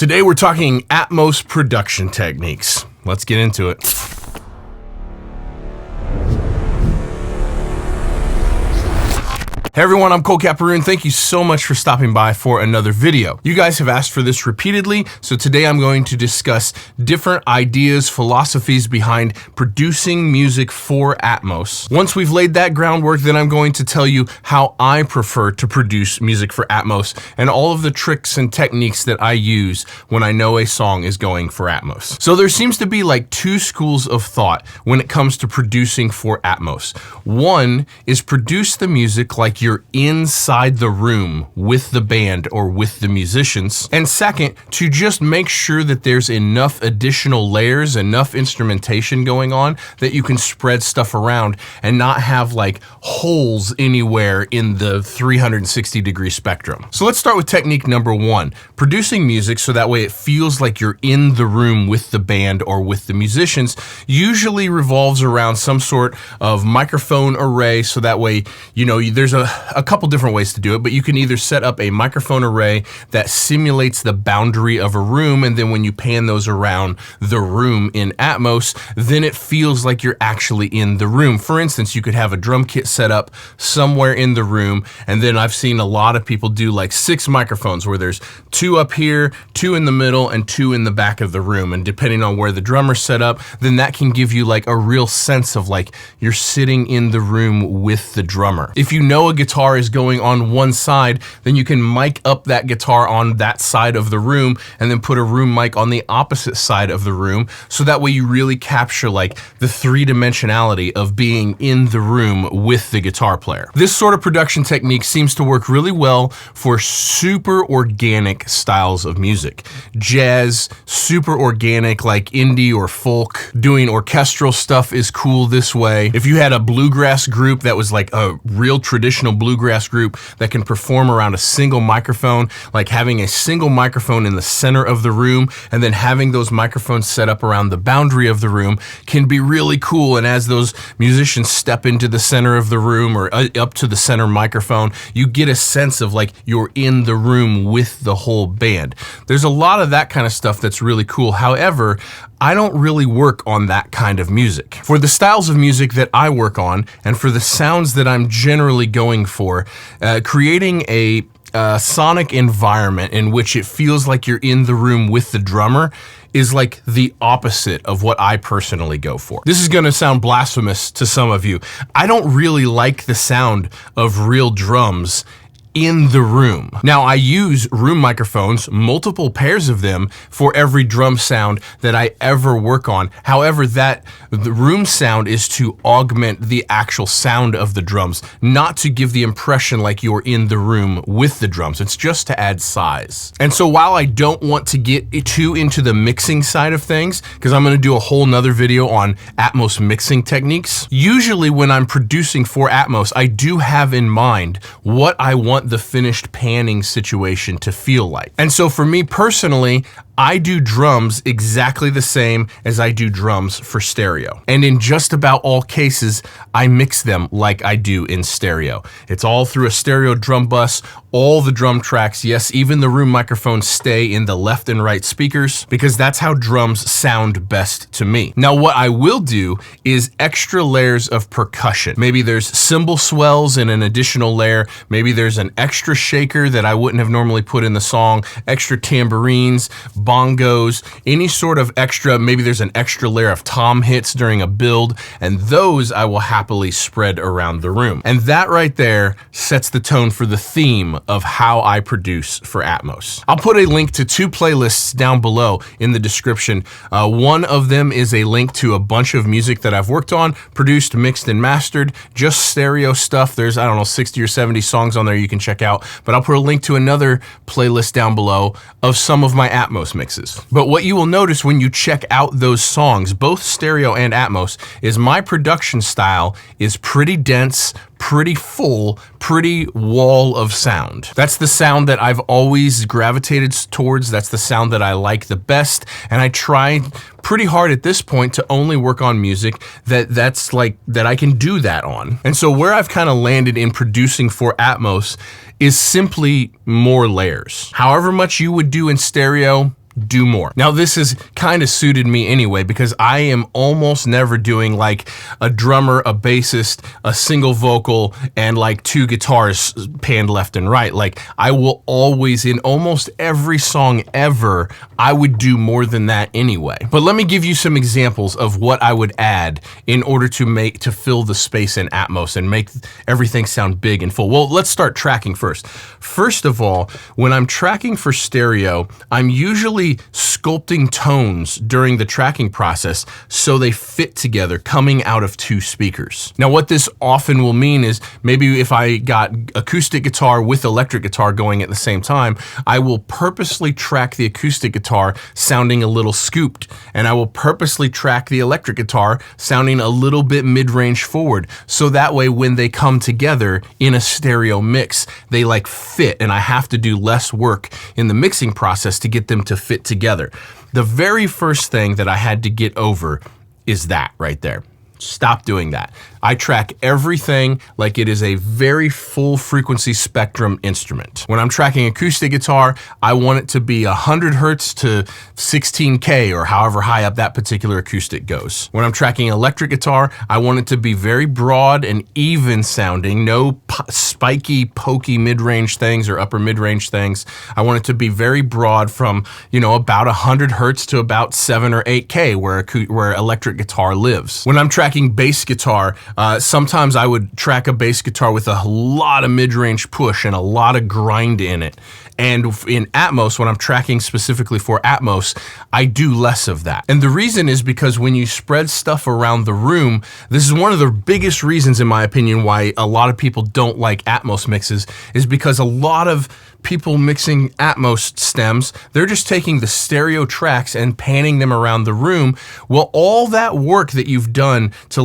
Today we're talking Atmos production techniques. Let's get into it. Hey everyone, I'm Cole Caparoon. Thank you so much for stopping by for another video. You guys have asked for this repeatedly, so today I'm going to discuss different ideas, philosophies behind producing music for Atmos. Once we've laid that groundwork, then I'm going to tell you how I prefer to produce music for Atmos and all of the tricks and techniques that I use when I know a song is going for Atmos. So there seems to be like two schools of thought when it comes to producing for Atmos. One is produce the music like you're inside the room with the band or with the musicians. And second, to just make sure that there's enough additional layers, enough instrumentation going on that you can spread stuff around and not have like holes anywhere in the 360-degree spectrum. So let's start with technique number one, producing music so that way it feels like you're in the room with the band or with the musicians usually revolves around some sort of microphone array, so that way, you know, there's a couple different ways to do it, but you can either set up a microphone array that simulates the boundary of a room, and then when you pan those around the room in Atmos, then it feels like you're actually in the room. For instance, you could have a drum kit set up somewhere in the room, and then I've seen a lot of people do like 6 microphones where there's 2 up here, 2 in the middle, and 2 in the back of the room. And depending on where the drummer's set up, then that can give you like a real sense of like you're sitting in the room with the drummer. If you know a guitar is going on one side, then you can mic up that guitar on that side of the room and then put a room mic on the opposite side of the room, so that way you really capture like the 3-dimensionality of being in the room with the guitar player. This sort of production technique seems to work really well for super organic styles of music. Jazz, super organic like indie or folk. Doing orchestral stuff is cool this way. If you had a bluegrass group that was like a real traditional bluegrass group that can perform around a single microphone, like having a single microphone in the center of the room and then having those microphones set up around the boundary of the room can be really cool. And as those musicians step into the center of the room or up to the center microphone, you get a sense of like you're in the room with the whole band. There's a lot of that kind of stuff that's really cool. However, I don't really work on that kind of music. For the styles of music that I work on and for the sounds that I'm generally going for, creating a sonic environment in which it feels like you're in the room with the drummer is like the opposite of what I personally go for. This is gonna sound blasphemous to some of you. I don't really like the sound of real drums in the room. Now, I use room microphones, multiple pairs of them, for every drum sound that I ever work on. However, the room sound is to augment the actual sound of the drums, not to give the impression like you're in the room with the drums. It's just to add size. And so while I don't want to get too into the mixing side of things, because I'm gonna do a whole nother video on Atmos mixing techniques, usually when I'm producing for Atmos, I do have in mind what I want the finished panning situation to feel like. And so for me personally, I do drums exactly the same as I do drums for stereo. And in just about all cases, I mix them like I do in stereo. It's all through a stereo drum bus. All the drum tracks, yes, even the room microphones stay in the left and right speakers because that's how drums sound best to me. Now, what I will do is extra layers of percussion. Maybe there's cymbal swells in an additional layer. Maybe there's an extra shaker that I wouldn't have normally put in the song, extra tambourines, bongos, any sort of extra, maybe there's an extra layer of tom hits during a build, and those I will happily spread around the room. And that right there sets the tone for the theme of how I produce for Atmos. I'll put a link to 2 playlists down below in the description. One of them is a link to a bunch of music that I've worked on, produced, mixed, and mastered, just stereo stuff. There's, I don't know, 60 or 70 songs on there you can check out, but I'll put a link to another playlist down below of some of my Atmos mixes. But what you will notice when you check out those songs, both stereo and Atmos, is my production style is pretty dense, pretty full, pretty wall of sound. That's the sound that I've always gravitated towards. That's the sound that I like the best. And I try pretty hard at this point to only work on music that I can do that on. And so where I've kind of landed in producing for Atmos is simply more layers. However much you would do in stereo, do more. Now, this has kind of suited me anyway, because I am almost never doing like a drummer, a bassist, a single vocal, and like 2 guitars panned left and right. Like, I will always, in almost every song ever, I would do more than that anyway. But let me give you some examples of what I would add in order to fill the space in Atmos and make everything sound big and full. Well, let's start tracking first. First of all, when I'm tracking for stereo, I'm usually sculpting tones during the tracking process so they fit together coming out of 2 speakers. Now, what this often will mean is maybe if I got acoustic guitar with electric guitar going at the same time, I will purposely track the acoustic guitar sounding a little scooped, and I will purposely track the electric guitar sounding a little bit mid-range forward, so that way when they come together in a stereo mix, they like fit, and I have to do less work in the mixing process to get them to fit together. The very first thing that I had to get over is that right there. Stop doing that. I track everything like it is a very full frequency spectrum instrument. When I'm tracking acoustic guitar, I want it to be 100 hertz to 16K or however high up that particular acoustic goes. When I'm tracking electric guitar, I want it to be very broad and even sounding, no spiky, pokey mid-range things or upper mid-range things. I want it to be very broad from, about 100 hertz to about 7 or 8K where electric guitar lives. When I'm tracking bass guitar, sometimes I would track a bass guitar with a lot of mid-range push and a lot of grind in it. And in Atmos, when I'm tracking specifically for Atmos, I do less of that. And the reason is because when you spread stuff around the room, this is one of the biggest reasons, in my opinion, why a lot of people don't like Atmos mixes, is because a lot of people mixing Atmos stems, they're just taking the stereo tracks and panning them around the room. Well, all that work that you've done to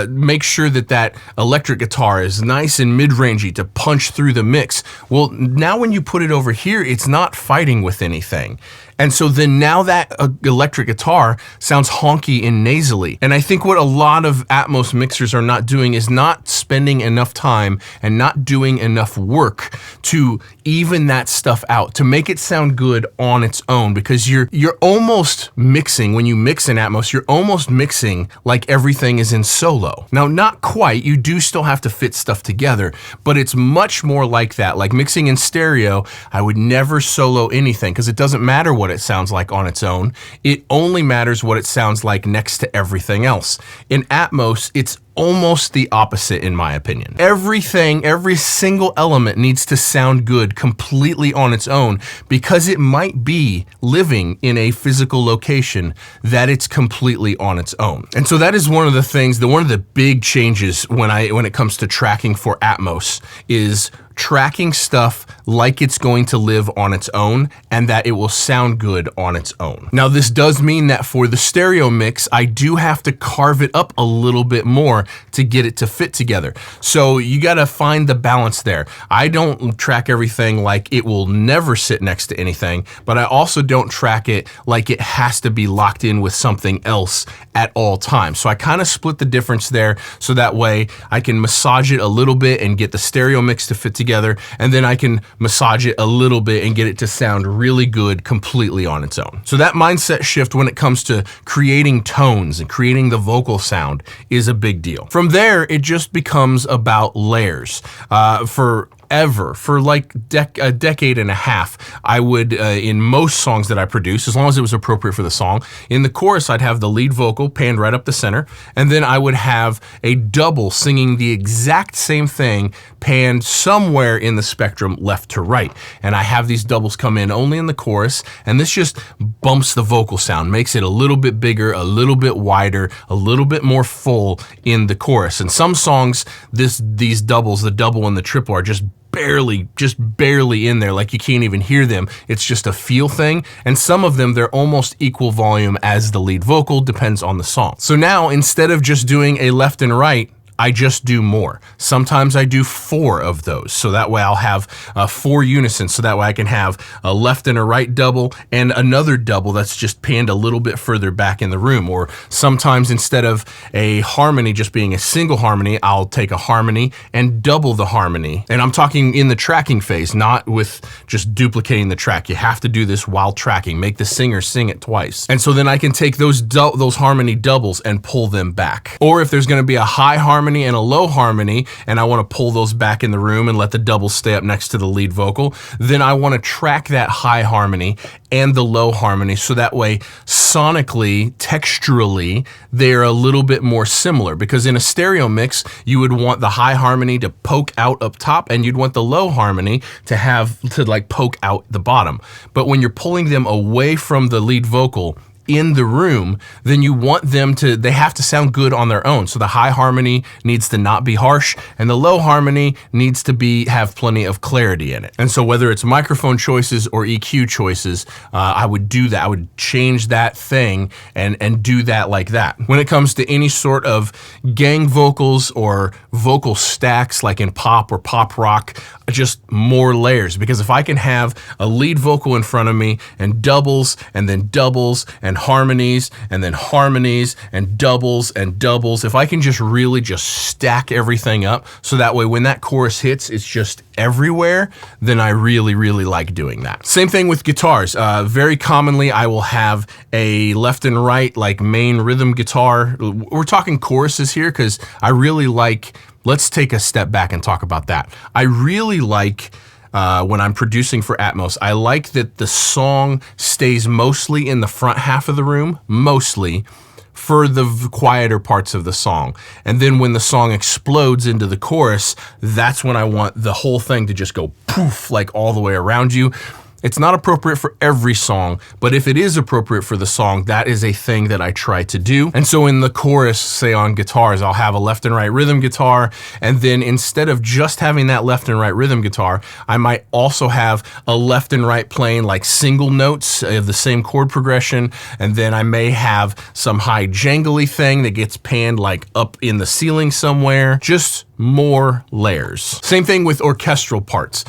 make sure that electric guitar is nice and mid-rangey to punch through the mix, well, now when you put it over here, it's not fighting with anything. And so then now that electric guitar sounds honky and nasally. And I think what a lot of Atmos mixers are not doing is not spending enough time and not doing enough work to even that stuff out, to make it sound good on its own, because you're almost mixing, when you mix in Atmos, you're almost mixing like everything is in solo. Now, not quite, you do still have to fit stuff together, but it's much more like that. Like mixing in stereo, I would never solo anything because it doesn't matter what it sounds like on its own. It only matters what it sounds like next to everything else. In Atmos, it's almost the opposite, in my opinion. Everything, every single element needs to sound good completely on its own, because it might be living in a physical location that it's completely on its own. And so that is one of the things, one of the big changes when it comes to tracking for Atmos is tracking stuff like it's going to live on its own and that it will sound good on its own. Now, this does mean that for the stereo mix, I do have to carve it up a little bit more to get it to fit together. So you got to find the balance there. I don't track everything like it will never sit next to anything, but I also don't track it like it has to be locked in with something else at all times. So I kind of split the difference there, so that way I can massage it a little bit and get the stereo mix to fit together, and then I can massage it a little bit and get it to sound really good completely on its own. So that mindset shift when it comes to creating tones and creating the vocal sound is a big deal. From there, it just becomes about layers. For like a decade and a half, I would, in most songs that I produce, as long as it was appropriate for the song, in the chorus, I'd have the lead vocal panned right up the center, and then I would have a double singing the exact same thing panned somewhere in the spectrum left to right. And I have these doubles come in only in the chorus, and this just bumps the vocal sound, makes it a little bit bigger, a little bit wider, a little bit more full in the chorus. And some songs, these doubles, the double and the triple, are just barely in there, like you can't even hear them. It's just a feel thing. And some of them, they're almost equal volume as the lead vocal, depends on the song. So now, instead of just doing a left and right, I just do more. Sometimes I do 4 of those. So that way I'll have 4 unisons. So that way I can have a left and a right double and another double that's just panned a little bit further back in the room. Or sometimes instead of a harmony just being a single harmony, I'll take a harmony and double the harmony. And I'm talking in the tracking phase, not with just duplicating the track. You have to do this while tracking. Make the singer sing it twice. And so then I can take those harmony doubles and pull them back. Or if there's going to be a high harmony and a low harmony, and I want to pull those back in the room and let the doubles stay up next to the lead vocal, then I want to track that high harmony and the low harmony, so that way sonically, texturally, they're a little bit more similar. Because in a stereo mix, you would want the high harmony to poke out up top, and you'd want the low harmony to like poke out the bottom. But when you're pulling them away from the lead vocal in the room, then you want them to, they have to sound good on their own. So the high harmony needs to not be harsh, and the low harmony needs to have plenty of clarity in it. And so whether it's microphone choices or EQ choices, I would do that. I would change that thing and do that like that. When it comes to any sort of gang vocals or vocal stacks, like in pop or pop rock, just more layers. Because if I can have a lead vocal in front of me and doubles and then doubles and harmonies and then harmonies and doubles, if I can just really just stack everything up so that way when that chorus hits, it's just everywhere, then I really, really like doing that. Same thing with guitars. Very commonly, I will have a left and right, like main rhythm guitar. We're talking choruses here because I really like, let's take a step back and talk about that. I really like when I'm producing for Atmos, I like that the song stays mostly in the front half of the room, mostly, for the quieter parts of the song. And then when the song explodes into the chorus, that's when I want the whole thing to just go poof, like all the way around you. It's not appropriate for every song, but if it is appropriate for the song, that is a thing that I try to do. And so in the chorus, say on guitars, I'll have a left and right rhythm guitar, and then instead of just having that left and right rhythm guitar, I might also have a left and right playing like single notes of the same chord progression, and then I may have some high jangly thing that gets panned like up in the ceiling somewhere. Just more layers. Same thing with orchestral parts.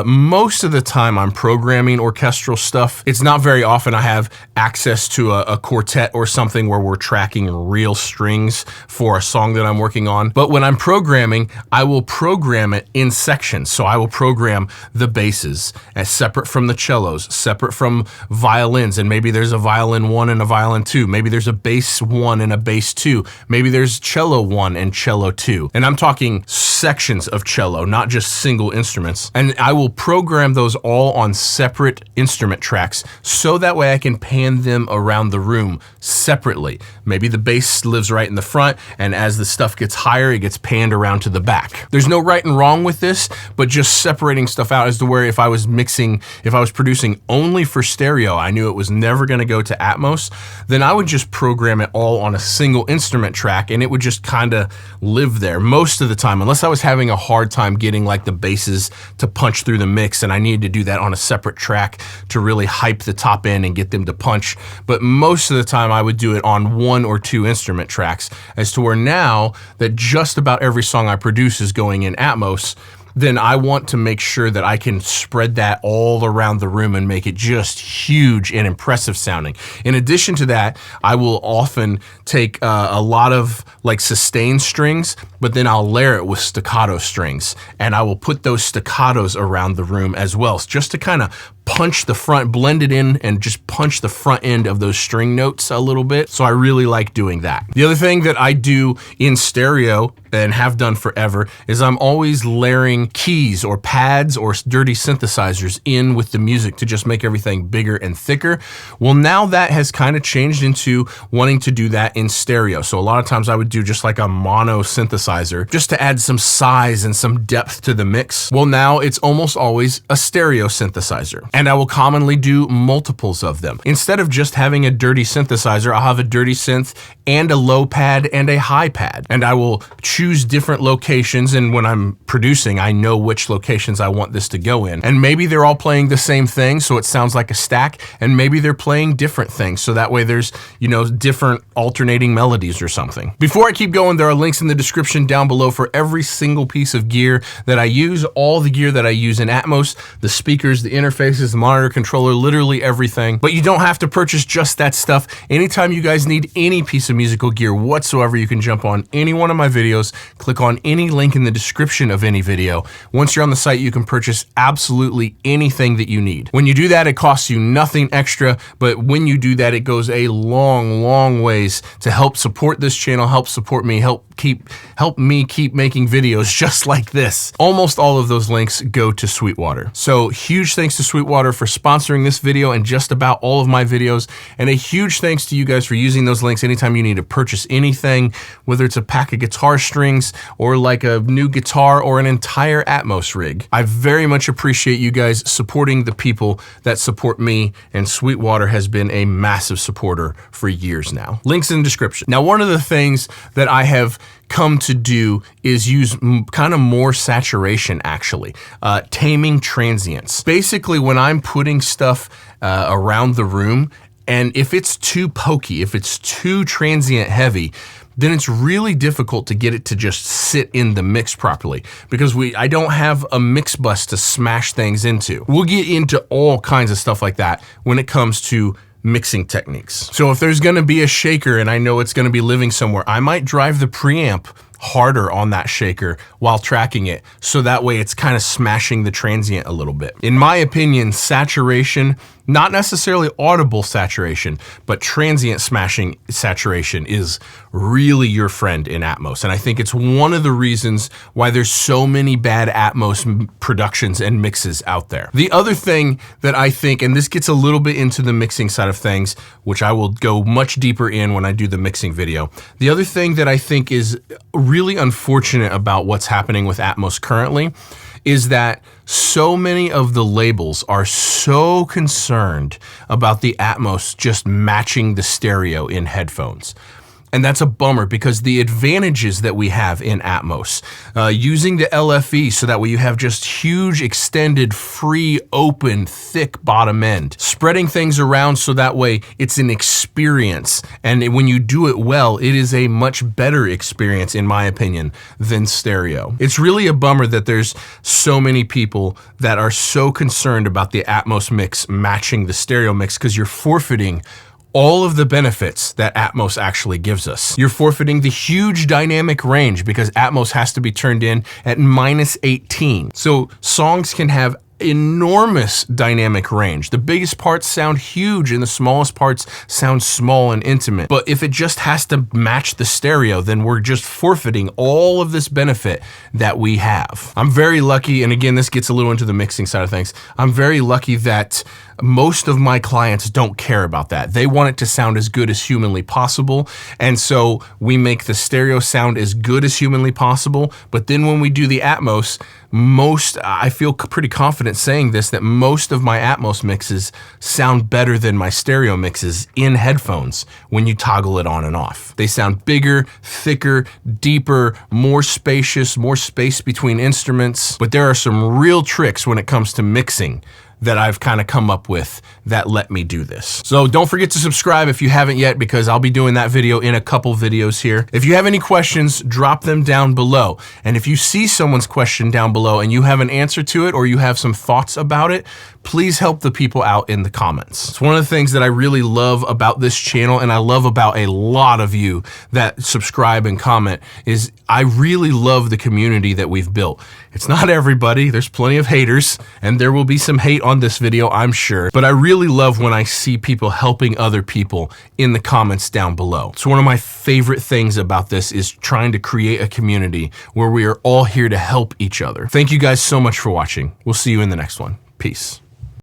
Most of the time I'm programming orchestral stuff. It's not very often I have access to a quartet or something where we're tracking real strings for a song that I'm working on. But when I'm programming, I will program it in sections. So I will program the basses as separate from the cellos, separate from violins, and maybe there's a violin 1 and a violin 2. Maybe there's a bass 1 and a bass 2. Maybe there's cello 1 and cello 2. And I'm talking sections of cello, not just single instruments. And I will program those all on separate instrument tracks so that way I can pan them around the room separately. Maybe the bass lives right in the front, and as the stuff gets higher, it gets panned around to the back. There's no right and wrong with this, but just separating stuff out as to where if I was producing only for stereo, I knew it was never going to go to Atmos, then I would just program it all on a single instrument track and it would just kind of live there most of the time, unless I was having a hard time getting like the basses to punch through the mix and I needed to do that on a separate track to really hype the top end and get them to punch. But most of the time I would do it on 1 or 2 instrument tracks, as to where now that just about every song I produce is going in Atmos, then I want to make sure that I can spread that all around the room and make it just huge and impressive sounding. In addition to that, I will often take a lot of like sustain strings, but then I'll layer it with staccato strings, and I will put those staccatos around the room as well, just to kind of punch the front, blend it in and just punch the front end of those string notes a little bit. So I really like doing that. The other thing that I do in stereo and have done forever is I'm always layering keys or pads or dirty synthesizers in with the music to just make everything bigger and thicker. Well, now that has kind of changed into wanting to do that in stereo. So a lot of times I would do just like a mono synthesizer just to add some size and some depth to the mix. Well, now it's almost always a stereo synthesizer. and I will commonly do multiples of them. Instead of just having a dirty synthesizer, I'll have a dirty synth and a low pad and a high pad. And I will choose different locations, and when I'm producing, I know which locations I want this to go in. And maybe they're all playing the same thing, so it sounds like a stack, and maybe they're playing different things, so that way there's, you know, different alternating melodies or something. Before I keep going, there are links in the description down below for every single piece of gear that I use, all the gear that I use in Atmos, the speakers, the interfaces, the monitor controller, literally everything. But you don't have to purchase just that stuff. Anytime you guys need any piece of musical gear whatsoever, you can jump on any one of my videos, click on any link in the description of any video. Once you're on the site, you can purchase absolutely anything that you need. When you do that, it costs you nothing extra, but when you do that, it goes a long, long ways to help support this channel, help support me, help me keep making videos just like this. Almost all of those links go to Sweetwater. So huge thanks to Sweetwater for sponsoring this video and just about all of my videos. And a huge thanks to you guys for using those links anytime you need to purchase anything, whether it's a pack of guitar strings or like a new guitar or an entire Atmos rig. I very much appreciate you guys supporting the people that support me, and Sweetwater has been a massive supporter for years now. Links in the description. Now, one of the things that I have come to do is use kind of more saturation, actually, taming transients. Basically, when I'm putting stuff around the room, and if it's too pokey, if it's too transient heavy, then it's really difficult to get it to just sit in the mix properly, because I don't have a mix bus to smash things into. We'll get into all kinds of stuff like that when it comes to mixing techniques. So if there's gonna be a shaker and I know it's gonna be living somewhere, I might drive the preamp harder on that shaker while tracking it, so that way it's kind of smashing the transient a little bit. In my opinion, saturation, not necessarily audible saturation, but transient smashing saturation is really your friend in Atmos. And I think it's one of the reasons why there's so many bad Atmos productions and mixes out there. The other thing that I think, and this gets a little bit into the mixing side of things, which I will go much deeper in when I do the mixing video. The other thing that I think is really unfortunate about what's happening with Atmos currently is that so many of the labels are so concerned about the Atmos just matching the stereo in headphones. And that's a bummer, because the advantages that we have in Atmos, using the LFE so that way you have just huge, extended, free, open, thick bottom end, spreading things around so that way it's an experience. And when you do it well, it is a much better experience, in my opinion, than stereo. It's really a bummer that there's so many people that are so concerned about the Atmos mix matching the stereo mix, because you're forfeiting all of the benefits that Atmos actually gives us. You're forfeiting the huge dynamic range, because Atmos has to be turned in at -18. So songs can have enormous dynamic range. The biggest parts sound huge and the smallest parts sound small and intimate. But if it just has to match the stereo, then we're just forfeiting all of this benefit that we have. I'm very lucky, and again, this gets a little into the mixing side of things. I'm very lucky that most of my clients don't care about that. They want it to sound as good as humanly possible. And so we make the stereo sound as good as humanly possible. But then when we do the Atmos, I feel pretty confident saying this, that most of my Atmos mixes sound better than my stereo mixes in headphones when you toggle it on and off. They sound bigger, thicker, deeper, more spacious, more space between instruments. But there are some real tricks when it comes to mixing that I've kind of come up with that let me do this. So don't forget to subscribe if you haven't yet, because I'll be doing that video in a couple videos here. If you have any questions, drop them down below. And if you see someone's question down below and you have an answer to it, or you have some thoughts about it, please help the people out in the comments. It's one of the things that I really love about this channel, and I love about a lot of you that subscribe and comment, is I really love the community that we've built. It's not everybody, there's plenty of haters, and there will be some hate on this video, I'm sure, but I really love when I see people helping other people in the comments down below. So one of my favorite things about this is trying to create a community where we are all here to help each other. Thank you guys so much for watching. We'll see you in the next one. Peace.